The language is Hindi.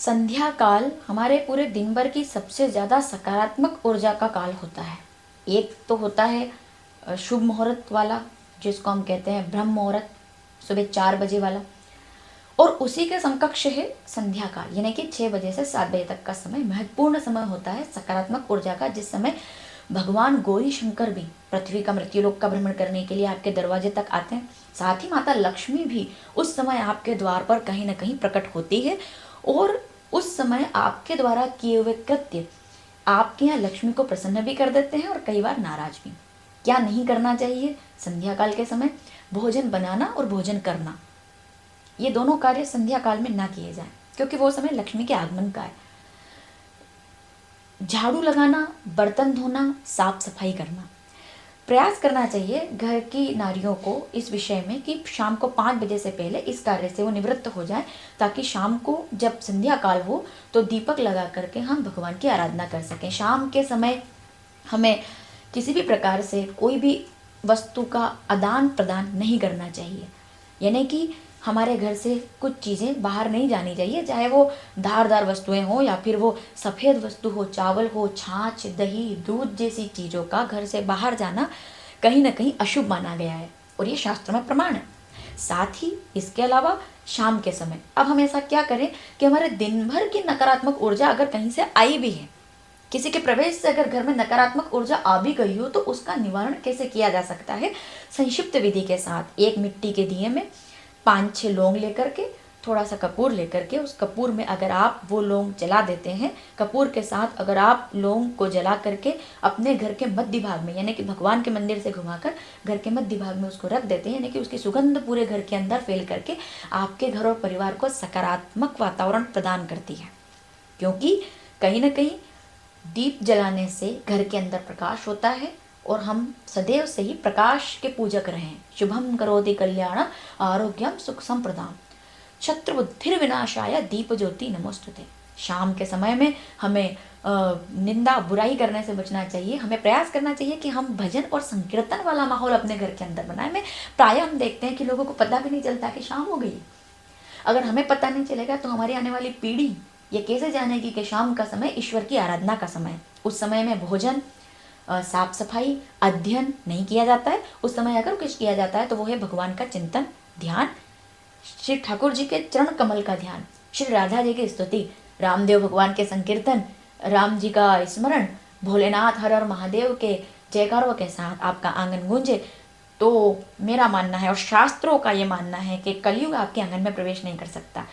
संध्या काल हमारे पूरे दिन भर की सबसे ज़्यादा सकारात्मक ऊर्जा का काल होता है। एक तो होता है शुभ मुहूर्त वाला, जिसको हम कहते हैं ब्रह्म मुहूर्त, सुबह 4 बजे वाला। और उसी के समकक्ष है संध्या काल, यानी कि 6 बजे से 7 बजे तक का समय महत्वपूर्ण समय होता है सकारात्मक ऊर्जा का, जिस समय भगवान गौरी शंकर भी पृथ्वी का मृत्युलोक का भ्रमण करने के लिए आपके दरवाजे तक आते हैं। साथ ही माता लक्ष्मी भी उस समय आपके द्वार पर कहीं ना कहीं प्रकट होती है, और उस समय आपके द्वारा किए हुए कृत्य आपके यहाँ लक्ष्मी को प्रसन्न भी कर देते हैं और कई बार नाराज भी। क्या नहीं करना चाहिए संध्या काल के समय? भोजन बनाना और भोजन करना, ये दोनों कार्य संध्या काल में ना किए जाएं, क्योंकि वो समय लक्ष्मी के आगमन का है। झाड़ू लगाना, बर्तन धोना, साफ सफाई करना, प्रयास करना चाहिए घर की नारियों को इस विषय में कि शाम को 5 बजे से पहले इस कार्य से वो निवृत्त हो जाए, ताकि शाम को जब संध्या काल हो तो दीपक लगा करके हम भगवान की आराधना कर सकें। शाम के समय हमें किसी भी प्रकार से कोई भी वस्तु का आदान प्रदान नहीं करना चाहिए, यानी कि हमारे घर से कुछ चीज़ें बाहर नहीं जानी चाहिए, चाहे वो धारदार वस्तुएं हो या फिर वो सफ़ेद वस्तु हो, चावल हो, छाछ, दही, दूध जैसी चीज़ों का घर से बाहर जाना कहीं ना कहीं अशुभ माना गया है, और ये शास्त्र में प्रमाण है। साथ ही इसके अलावा शाम के समय अब हम ऐसा क्या करें कि हमारे दिन भर की नकारात्मक ऊर्जा अगर कहीं से आई भी है, किसी के प्रवेश से अगर घर में नकारात्मक ऊर्जा आ भी गई हो, तो उसका निवारण कैसे किया जा सकता है? संक्षिप्त विधि के साथ एक मिट्टी के दिए में 5-6 लौंग लेकर के, थोड़ा सा कपूर लेकर के, उस कपूर में अगर आप वो लौंग जला देते हैं, कपूर के साथ अगर आप लौंग को जला करके अपने घर के मध्य भाग में, यानी कि भगवान के मंदिर से घुमाकर घर के मध्य भाग में उसको रख देते हैं, यानी कि उसकी सुगंध पूरे घर के अंदर फैल करके आपके घर और परिवार को सकारात्मक वातावरण प्रदान करती है। क्योंकि कहीं ना कहीं दीप जलाने से घर के अंदर प्रकाश होता है, और हम सदैव से ही प्रकाश के पूजक रहें। शुभम करोति कल्याण आरोग्यम सुख संप्रदान शत्रु बुद्धिर विनाशाय दीप ज्योति नमोस्तुते। शाम के समय में हमें निंदा बुराई करने से बचना चाहिए। हमें प्रयास करना चाहिए कि हम भजन और संकीर्तन वाला माहौल अपने घर के अंदर बनाएं। में प्रायः हम देखते हैं कि लोगों को पता भी नहीं चलता कि शाम हो गई। अगर हमें पता नहीं चलेगा तो हमारी आने वाली पीढ़ी ये कैसे जानेगी कि शाम का समय ईश्वर की आराधना का समय है। उस समय में भोजन, साफ सफाई, अध्ययन नहीं किया जाता है। उस समय अगर कुछ किया जाता है तो वो है भगवान का चिंतन, ध्यान, श्री ठाकुर जी के चरण कमल का ध्यान, श्री राधा जी की स्तुति, रामदेव भगवान के संकीर्तन, राम जी का स्मरण, भोलेनाथ हर हर महादेव के जयकारों के साथ आपका आंगन गूंजे। तो मेरा मानना है और शास्त्रों का ये मानना है कि कलयुग आपके आंगन में प्रवेश नहीं कर सकता।